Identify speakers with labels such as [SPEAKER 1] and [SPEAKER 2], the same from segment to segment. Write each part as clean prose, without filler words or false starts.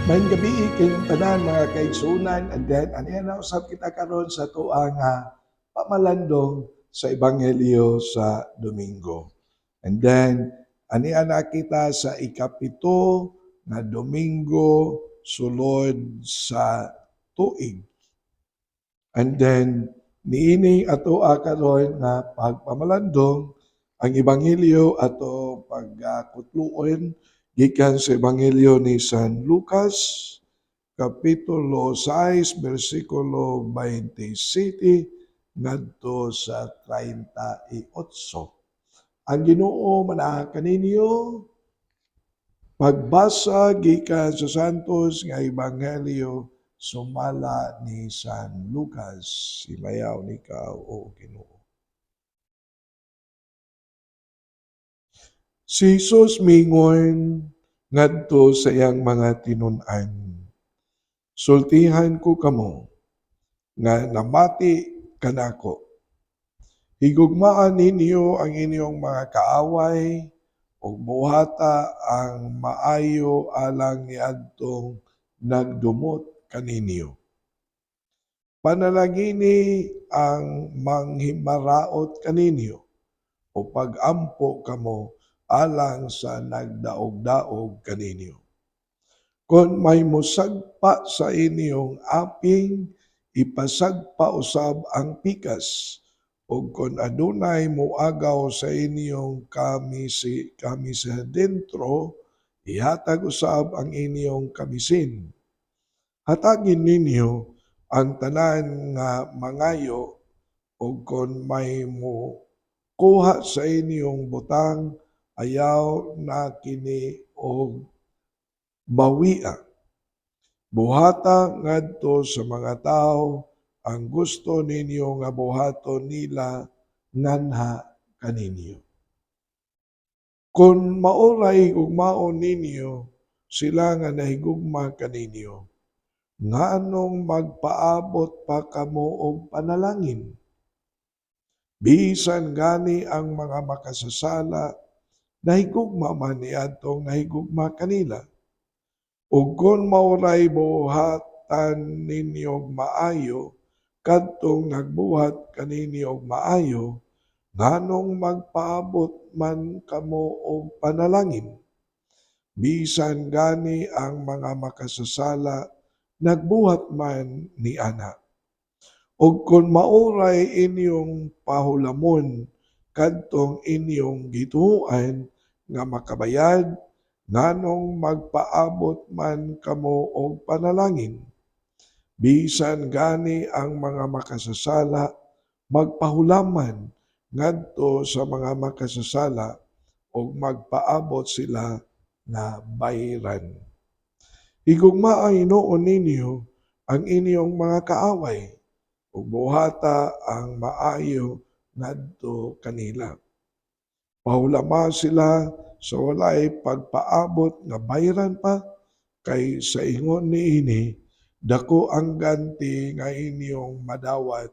[SPEAKER 1] Maayong gabi kayong tanan mga kaigsunan, and then aniya na usab kita karon sa tuang pamalandong sa Ebanghelyo sa Domingo. And then aniya na kita sa ikapito na Domingo sulod sa tuig. And then niini ato karon nga pagpamalandong ang Ebanghelyo ato pagkutluon gikan sa Ebanghelyo ni San Lucas Kapitulo 6, versikulo 27 ngadto sa 38. Ang Ginoo manaag kaninyo pagbasa gikan sa Santos nga Ebanghelyo sumala ni San Lucas. Himayaw ni Kao o Ginoo. Si Jesus mingon ngadto sa iyang mga tinun-an. Sultihan ko kamo nga namati kanako. Higugmaan ninyo ang inyong mga kaaway ug buhata ang maayo alang niadtong nagdumot kaninyo. Panalangini ang manghimaraot kaninyo o pag-ampo kamo alang sa nagdaog-daog kaninyo. Kung may musagpa sa inyong aping, ipasagpa usab ang pikas, ug kung adunay muagaw sa inyong kamisa dentro, ihatag usab ang inyong kamisin. Hatagin ninyo ang tanan nga mangayo, ug kung may mo kuha sa inyong butang, ayaw na kini og bawia. Buhata ngadto sa mga tao ang gusto ninyo nga buhaton nila nganha kaninyo. Kung mauray higugmaon ninyo sila nga nahigugma kaninyo, nganong magpaabot pa kamo og panalangin? Bisan gani ang mga makasasala nahigugma man niadtong nahigugma kanila. Ug kung mauray buhatan ninyo maayo, kadtong nagbuhat kanini og maayo, nganong magpaabot man kamo og panalangin? Bisan gani ang mga makasasala, nagbuhat man ni ana. Ug kung mauray inyong pahulamon kadtong inyong gituoan nga makabayad, nganong magpaabot man kamo og panalangin? Bisan gani ang mga makasasala, magpahulaman ngadto sa mga makasasala ug magpaabot sila nga bayran. Higugmaa hinuon ninyo ang inyong mga kaaway ug buhata ang maayo ngadto kanila. Pahulama sila sa walay pagpaabot nga bayran pa, kay sa ingon niini, dako ang ganti nga inyong madawat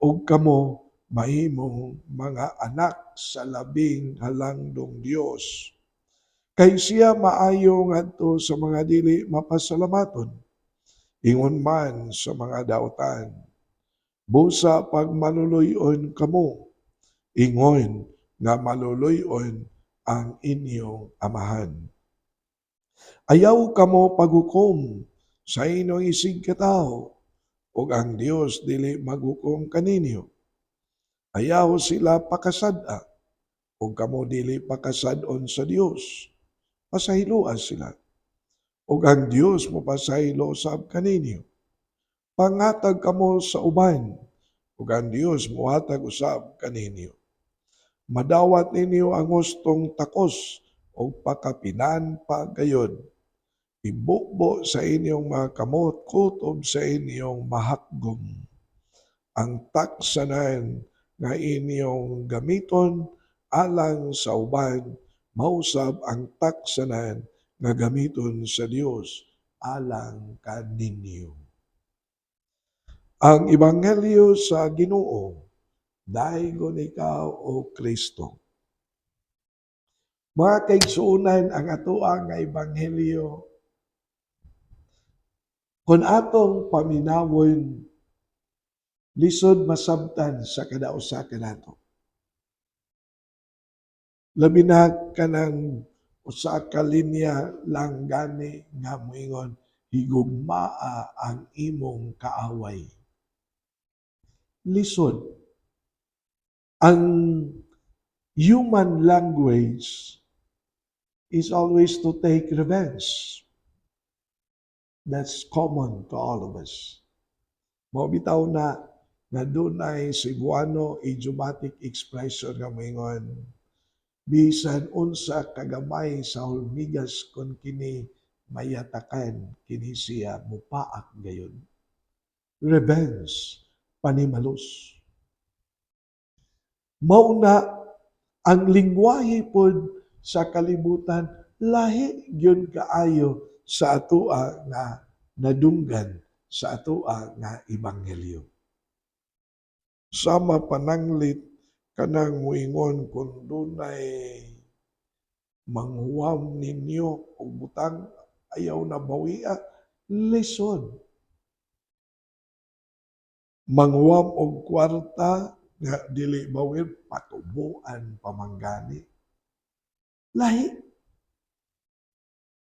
[SPEAKER 1] ug kamo mahimong mga anak sa labing halangdong Dios. Kay siya maayo ngadto sa mga dili mapasalamaton, ingon man sa mga dautan. Busa pag maluluyon kamo, ingon nga maluluyon ang inyong amahan. Ayaw kamo paghukom sa inyong isig katao, ug ang Dios dili maghukom kaninyo. Ayaw sila pakasad-a, ug kamo dili pakasad-on sa Dios. Pasahiloas sila, ug ang Dios mo pasahilo usab kaninyo. Pangatag kamo sa uban, ug ang Dios mohatag usab kaninyo. Madawat ninyo ang hustong takos o pakapinan pa gayod. Ibukbo sa inyong mga kamot, kutob sa inyong mahakgom. Ang taksanan nga inyong gamiton alang sa uban, mausab ang taksanan nga gamiton sa Dios alang kaninyo. Ang Ebanghelyo sa Ginoo, daygon ikaw o Kristo. Mga kaigsuunan, ang atoa nga Ebanghelyo Kung atong paminawon, lisod masabtan sa kada usa kanato. Labi na kanang usa ka linya lang gani nga moingon higugmaa ang imong kaaway. Lisod. Ang human language is always to take revenge. That's common to all of us. Mabitaw na dunay Cebuano idiomatic expression nga moingon bisan unsa kagamay sa hulmigas kon kini mayatakan kini siya mupaak gayon. Revenge, panimalus. Mao na ang lingwahe pod sa kalibutan lahi gyud kaayo sa atoa nga nadunggan sa atoa nga ebanghelyo. Sama pananglit kanang muingon kung dunay manghuwam ninyo og butang ayaw na bawia, lisod. Manghuwam og kwarta nga dili bawir patubuan pamanggani. Lahi.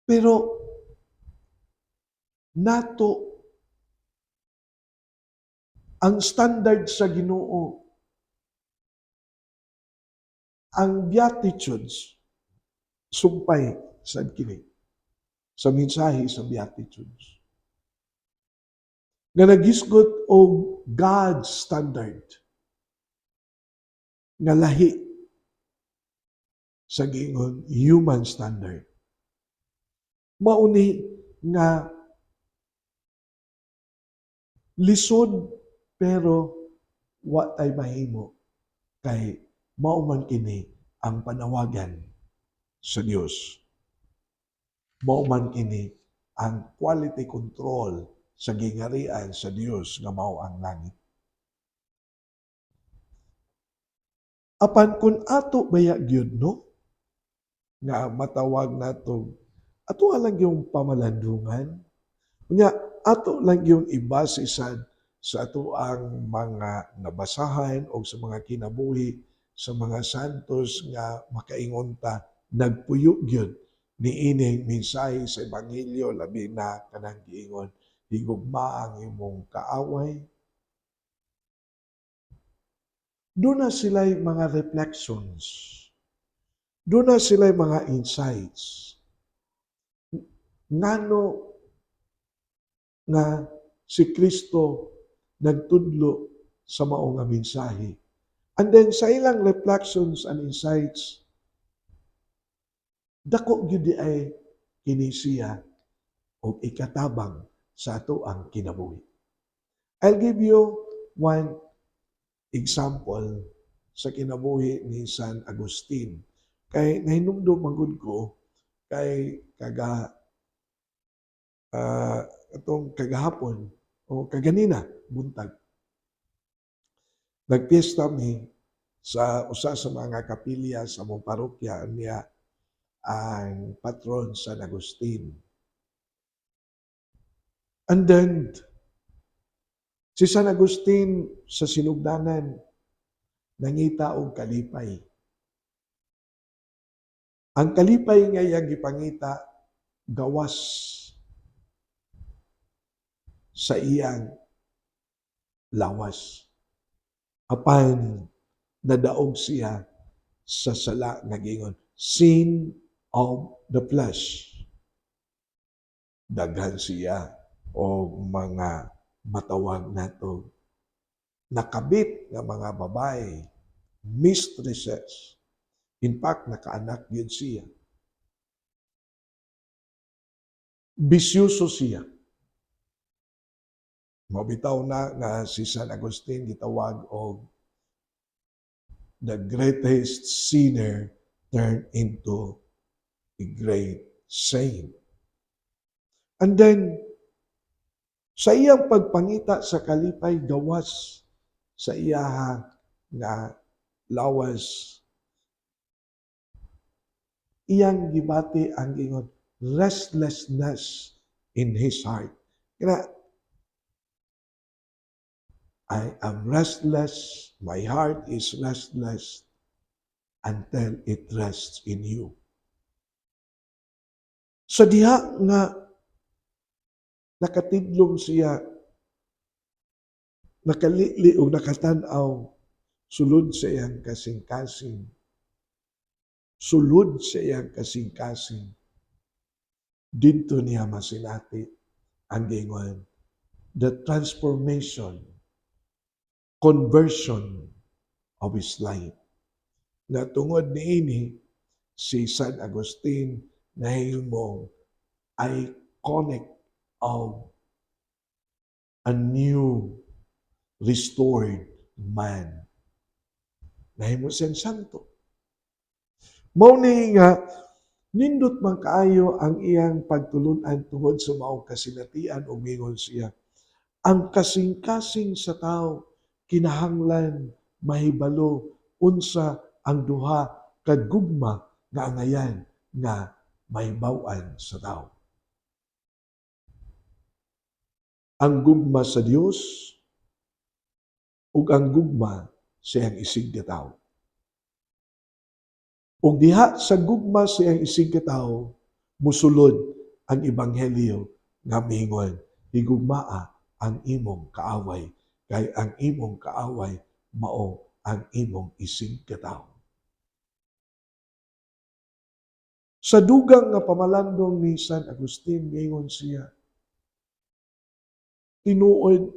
[SPEAKER 1] Pero nato ang standard sa Ginoo, ang Beatitudes, sumpay sa kini, sa mensahe sa Beatitudes. Nga nagisgot og God's standard nga lahi sa giingon human standard. Mauni nga lisod pero wa tay mahimo kay mao man kini ang panawagan sa Dios. Mao man kini ang quality control sa gingarian sa Dios nga mao ang langit. Apan kun ato baya gyud no nga matawag nato ato lang yung pamalandungan nya ato lang yung ibase sa ato ang mga nabasahan o sa mga kinabuhi sa mga santos nga makaingon ta nagpuyo gyud niining mensahe sa ebanghelyo labi na kanang giingon higugma ang imong kaaway. Doon na sila'y mga reflections. Doon na sila'y mga insights. Ngano nga si Kristo nagtudlo sa mao nga mensahe. And then sa ilang reflections and insights, dako gyud ay kini siya og ikatabang sa ato ang kinabuhi. I'll give you one example sa kinabuhi ni San Agustin. Kay nahinumdum magud ko kay atong kagahapon o kaganina buntag. Nagpiesta mi sa usa sa mga kapilya sa among parokya niya ang patron San Agustin. And then si San Agustin sa sinugdanan nangita og kalipay. Ang kalipay nga iyang gipangita gawas sa iyang lawas. Apan nadaog siya sa sala nga giingon, sin of the flesh. Daghan siya o mga matawag nato nakabit nga mga babae, mistresses. In fact, nakaanak yun siya. Bisyoso siya. Mabitaw na nga si San Agustin gitawag og the greatest sinner turned into a great saint. And then, sa iyang pagpangita sa kalipay gawas sa iyaha nga lawas, iyang gibati ang ingon restlessness in his heart. Kaya, I am restless, my heart is restless until it rests in you. Sa diha nga nakatidlong siya, nakalili o nakatanaw, sulod sa iyang kasing-kasing. Sulod sa iyang kasing-kasing. Dito niya masinati ang gingon, the transformation, conversion of his life. Na tungod niini, si San Agustin nahimong iconic of a new restored man. Nahimo siyang santo. Mao ni nga nindot man kaayo ang iyang pagtulun-an tungod sa maong kasinatian o mingon siya. Ang kasing-kasing sa tao kinahanglan mahibalo unsa ang duha kagugma nga angayan nga mahibaw-an sa tao. Ang gugma sa Dios ug ang gugma sa iyang isig nga tawo. Ug diha sa gugma sa iyang isig nga tawo, musulod ang ebanghelyo nga miingon, higugmaa ang imong kaaway, kay ang imong kaaway mao ang imong isig nga tawo. Sa dugang nga pamalandong ni San Agustin, miingon siya, tinuod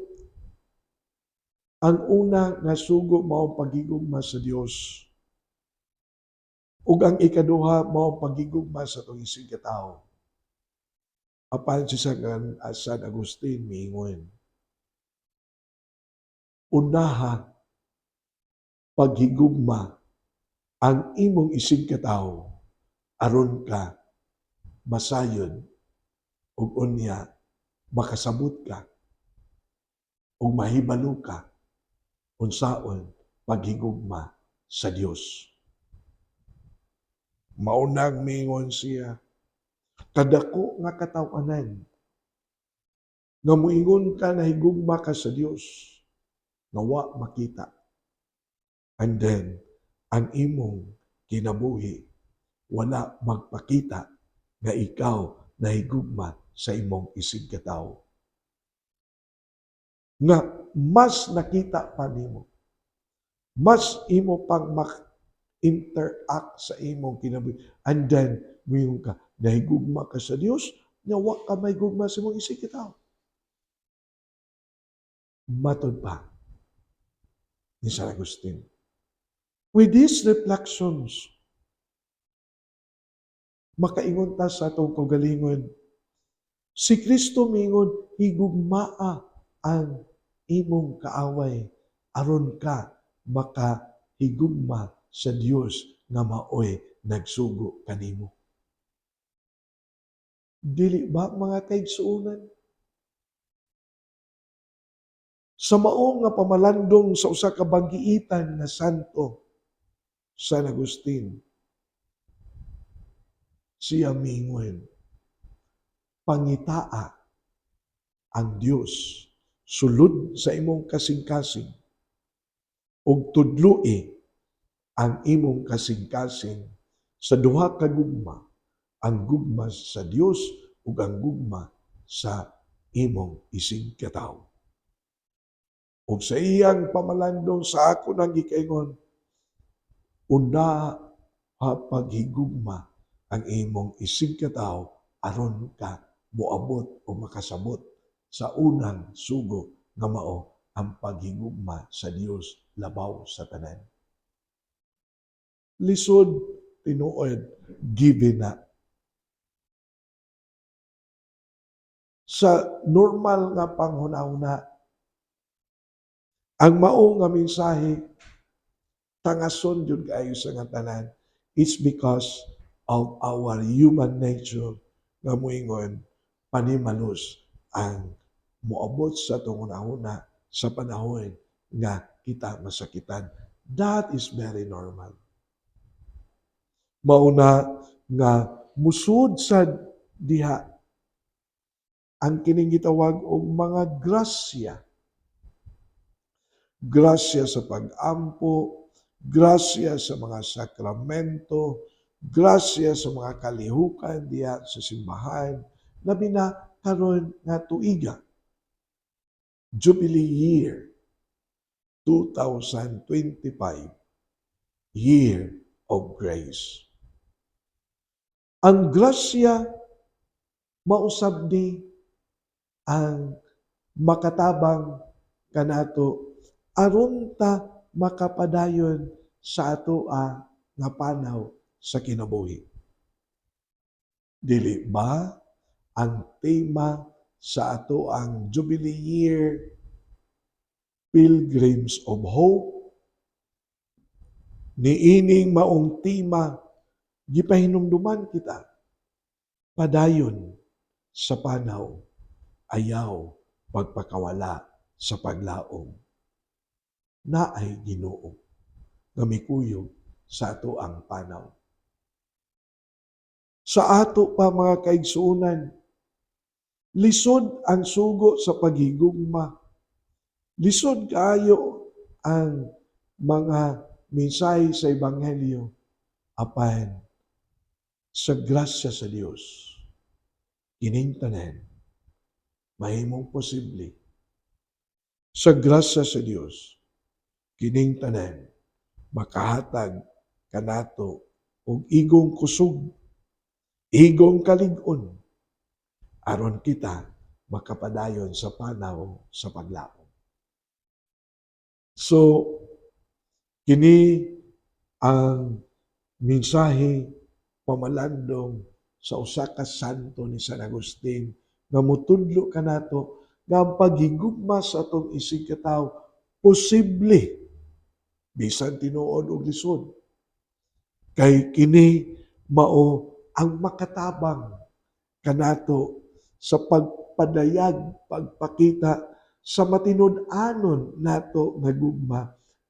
[SPEAKER 1] ang una nga sugo mao pagigugma sa Dios. Ug ang ikaduha mao pagigugma sa atong isig nga tawo. Apan si San Agustin miingon, unaha paghigugma ang imong isig nga tawo aron ka masayon ug unya makasabot ka ug mahibalo ka unsaon paghigugma sa Dios. Maunang mingon siya, kadako nga katawanan nga muingon ka na higugma ka sa Dios nga wa makita. And then, ang imong kinabuhi wala magpakita nga ikaw nahigugma sa imong isig nga tawo. Nga mas nakita pa nimo, mas imo pang interact sa imong kinabuhi. And then, mayroon ka, nahigugma ka sa Dios, nga wa ka may gugma sa imong isig nga tawo. Matod pa ni San Agustin. With these reflections, makaingon ta sa atong kaugalingon, si Kristo mingon, higugmaa ang imong kaaway aron ka makahigugma sa Dios nga maoy nagsugo kanimo. Dili ba mga kaigsuonan? Sa maong nga pamalandong sa usa ka banggiitan nga santo, San Agustin, siya mingon, pangitaa ang Dios sulod sa imong kasing-kasing ug tudloi ang imong kasing-kasing sa duha ka gugma, ang gugma sa Dios ug ang gugma sa imong isig nga tawo. Ug sa iyang pamalandong sa ako nang gikaingon, una paghigugma ang imong isig nga tawo aron ka moabot o makasabot sa unang sugo nga mao ang paghigugma sa Dios labaw sa tanan. Lisod, tinuod, given na. Sa normal nga panghuna-una, ang mao nga mensahe tangason jud kaayo sa nga tanan, it's because of our human nature nga moingon panimalos ang moabot sa atong una-una sa panahon nga kita masakitan. That is very normal. Mauna nga musud sa diha ang kining gitawag og mga grasya. Grasya sa pag-ampo, grasya sa mga sakramento, grasya sa mga kalihukan diya sa simbahan, labi na karon nga tuiga, Jubilee Year 2025, Year of Grace. Ang grasya mausab ni ang makatabang kanato aron ta makapadayon sa atoa nga panaw sa kinabuhi. Dili ba ang tema sa ato ang Jubilee Year, Pilgrims of Hope? Niining maong tema gipahinumduman kita, padayon sa panaw, ayaw pagpakawala sa paglaom. Naay Ginoo nga mikuyog sa ato ang panaw. Sa ato pa mga kaigsuonan, lisod ang sugo sa paghigugma. Lisod kaayo ang mga mensahe sa Ebanghelyo apan sa grasya sa Dios. Kining tanan mahimong posible. Sa grasya sa Dios, kining tanan makahatag kanato og igong kusog, igong kalig-on aron kita makapadayon sa panaw sa paglaom. So, kini ang mensahe pamalandong sa usa ka santo ni San Agustin nga mutudlo kanato nga ang paghigugma sa atong isig katawo posible bisan tinuod og lisod. Kay kini mao ang makatabang kanato sa pagpadayag, pagpakita sa matinud-anon nato nga gugma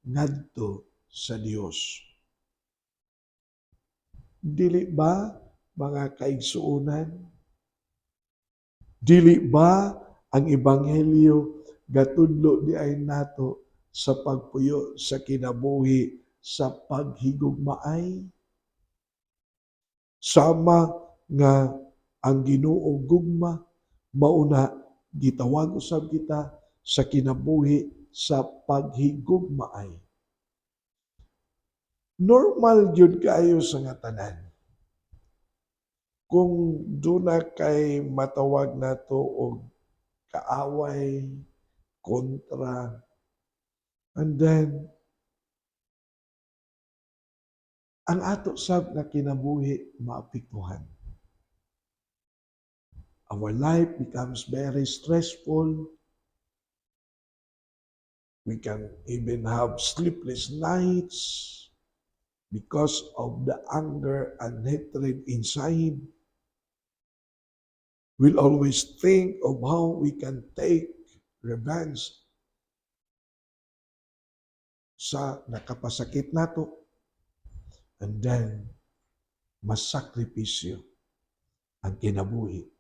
[SPEAKER 1] ngadto sa Dios. Dili ba mga kaigsuonan? Dili ba ang Ebanghelyo gatudlo di ay nato sa pagpuyo sa kinabuhi sa paghigugmaay? Sama nga ang Ginoo gugma mauna gitawag usab kita sa kinabuhi sa paghigugmaay. Normal gyud kaayo sa nga tanan. Kung duna kay matawag nato og kaaway, kontra, and then ang ato sab nga kinabuhi maapektuhan. Our life becomes very stressful. We can even have sleepless nights because of the anger and hatred inside. We'll always think of how we can take revenge sa nakapasakit nato. And then, masakripisyo ang kinabuhi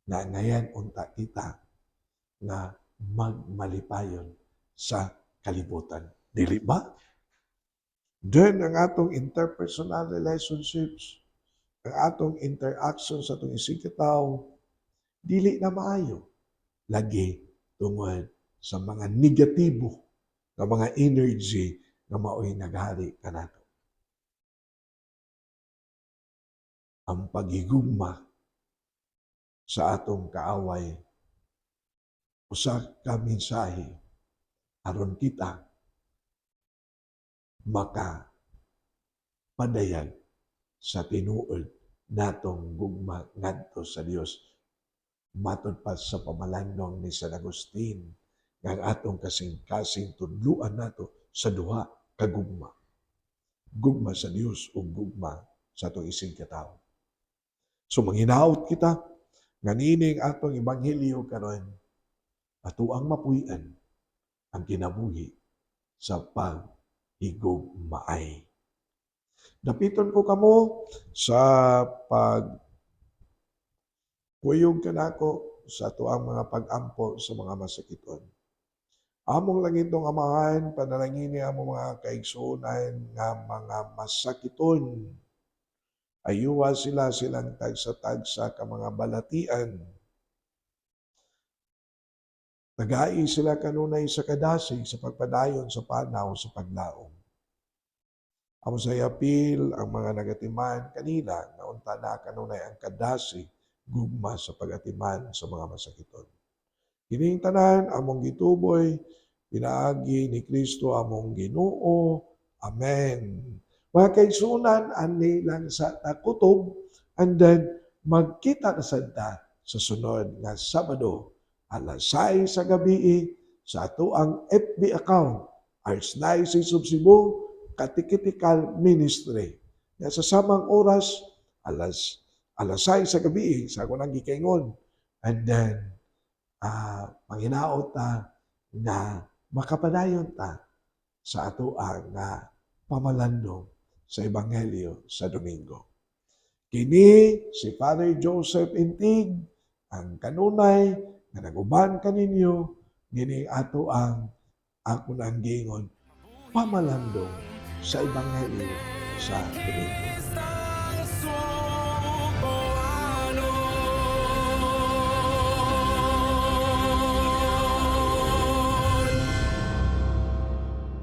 [SPEAKER 1] na ngayon unta kita na magmalipayon sa kalibutan. Dili ba? Then, ang atong interpersonal relationships, ang atong interaction sa atong isig katawo, dili na maayo. Lagi tungod sa mga negatibo nga mga energy nga mao'y naghari kanato. Ang paghigugma sa atong kaaway, usa ka mensahe aron kita makapadayag sa tinuod natong gugma ngadto sa Dios. Matod pa sa pamalandong ni San Agustin nga ang atong kasing-kasing tudluan nato sa duha ka gugma. Gugma sa Dios ug gugma sa atong isig katawo. So manghinaot kita nga nining atong ebanghelyo karon atuang mapuy-an ang kinabuhi sa paghigugmaay. Dapiton ko kamo sa pag kuyog kanako sa atuang mga pag-ampo sa mga masakiton. Among langit ng Amahan, panalangin niya among mga kaigsuonan nga mga masakiton. Ayuwa silang tagsa-tagsa ka mga balatian. Nagai sila kanunay sa kadasig sa pagpadayon sa panaw sa paglaom. Amo sa apil ang mga nagatiman kanila nga unta na kanunay ang kadasig gugma sa pagatiman sa mga masakiton. Kining tanan among gituboy pinaagi ni Kristo among Ginoo. Amen. Mga kaigsuonan, ani lang sa takutob, and then magkita na sadta sa sunod nga Sabado, alas 6 sa gabi sa ato ang FB account, Archdiocese of Cebu Catechetical Ministry. Nga sa samang oras, alas 6 sa gabi sa ako nang gikaingon. And then, manghinaot ta na makapadayon ta sa ato ang pamalandong sa Ebanghelyo sa Domingo. Kini si Father Joseph Intig, ang kanunay nga naguban kaninyo, gini ato ang ako nang gingon, pamalandong sa Ebanghelyo sa Domingo.